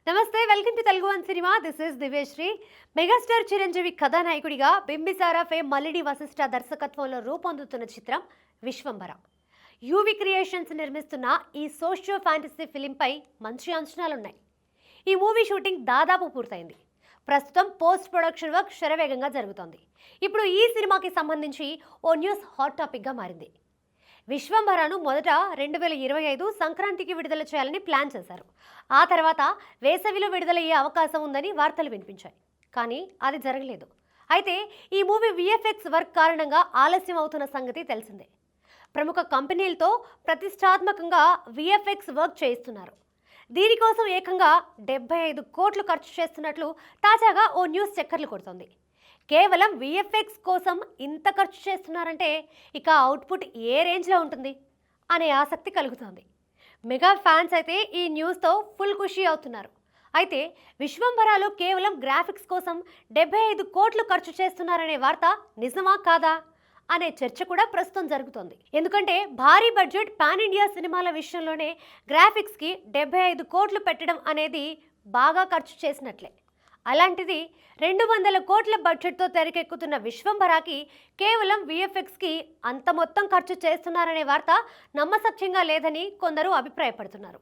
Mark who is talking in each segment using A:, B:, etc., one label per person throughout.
A: నమస్తే, welcome to Telugu one cinema. This is Divyasri. Megastar Chiranjeevi కథానాయకుడిగా Bimbisara fame Mallidi Vashishtha దర్శకత్వంలో రూపొందుతున్న చిత్రం విశ్వంభర. యూవి క్రియేషన్స్ నిర్మిస్తున్న ఈ సోషియో ఫ్యాంటసీ ఫిలింపై మంచి అంచనాలున్నాయి. ఈ మూవీ షూటింగ్ దాదాపు పూర్తయింది. ప్రస్తుతం పోస్ట్ ప్రొడక్షన్ వర్క్ శరవేగంగా జరుగుతోంది. ఇప్పుడు ఈ సినిమాకి సంబంధించి ఓ న్యూస్ హాట్ టాపిక్గా మారింది. విశ్వంభరను మొదట 2025 సంక్రాంతికి విడుదల చేయాలని ప్లాన్ చేశారు. ఆ తర్వాత వేసవిలో విడుదలయ్యే అవకాశం ఉందని వార్తలు వినిపించాయి. కానీ అది జరగలేదు. అయితే ఈ మూవీ విఎఫ్ఎక్స్ వర్క్ కారణంగా ఆలస్యం అవుతున్న సంగతి తెలిసిందే. ప్రముఖ కంపెనీలతో ప్రతిష్టాత్మకంగా విఎఫ్ఎక్స్ వర్క్ చేయిస్తున్నారు. దీనికోసం ఏకంగా 75 కోట్లు ఖర్చు చేస్తున్నట్లు తాజాగా ఓ న్యూస్ చక్కర్లు కొడుతోంది. కేవలం విఎఫ్ఎక్స్ కోసం ఇంత ఖర్చు చేస్తున్నారంటే ఇక అవుట్పుట్ ఏ రేంజ్లో ఉంటుంది అనే ఆసక్తి కలుగుతోంది. మెగా ఫ్యాన్స్ అయితే ఈ న్యూస్తో ఫుల్ ఖుషి అవుతున్నారు. అయితే విశ్వంభరాలో కేవలం గ్రాఫిక్స్ కోసం 75 కోట్లు ఖర్చు చేస్తున్నారనే వార్త నిజమా కాదా అనే చర్చ కూడా ప్రస్తుతం జరుగుతోంది. ఎందుకంటే భారీ బడ్జెట్ పాన్ ఇండియా సినిమాల విషయంలోనే గ్రాఫిక్స్కి 75 కోట్లు పెట్టడం అనేది బాగా ఖర్చు చేసినట్లే. అలాంటిది 200 కోట్ల బడ్జెట్తో తెరకెక్కుతున్న విశ్వంభరాకి కేవలం విఎఫ్ఎక్స్కి అంత మొత్తం ఖర్చు చేస్తున్నారనే వార్త నమ్మసక్యంగా లేదని కొందరు అభిప్రాయపడుతున్నారు.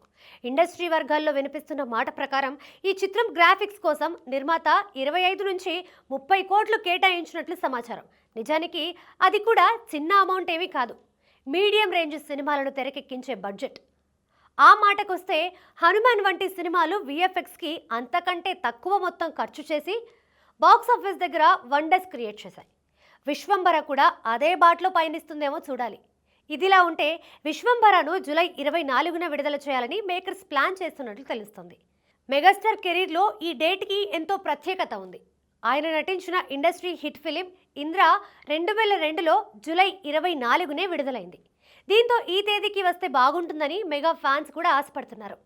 A: ఇండస్ట్రీ వర్గాల్లో వినిపిస్తున్న మాట ప్రకారం ఈ చిత్రం గ్రాఫిక్స్ కోసం నిర్మాత 25 నుంచి 30 కోట్లు కేటాయించినట్లు సమాచారం. నిజానికి అది కూడా చిన్న అమౌంట్ ఏమీ కాదు. మీడియం రేంజ్ సినిమాలను తెరకెక్కించే బడ్జెట్. ఆ మాటకొస్తే హనుమాన్ వంటి సినిమాలు విఎఫ్ఎక్స్కి అంతకంటే తక్కువ మొత్తం ఖర్చు చేసి బాక్సాఫీస్ దగ్గర వండర్స్ క్రియేట్ చేశాయి. విశ్వంభర కూడా అదే బాటలో పయనిస్తుందేమో చూడాలి. ఇదిలా ఉంటే విశ్వంభరను జూలై 24న విడుదల చేయాలని మేకర్స్ ప్లాన్ చేస్తున్నట్లు తెలుస్తుంది. మెగాస్టార్ కెరీర్లో ఈ డేట్కి ఎంతో ప్రత్యేకత ఉంది. ఆయన నటించిన ఇండస్ట్రీ హిట్ ఫిలిం ఇంద్ర 2002లో జూలై 24నే విడుదలైంది. దీంతో ఈ తేదీకి వస్తే బాగుంటుందని మెగా ఫ్యాన్స్ కూడా ఆశపడుతున్నారు.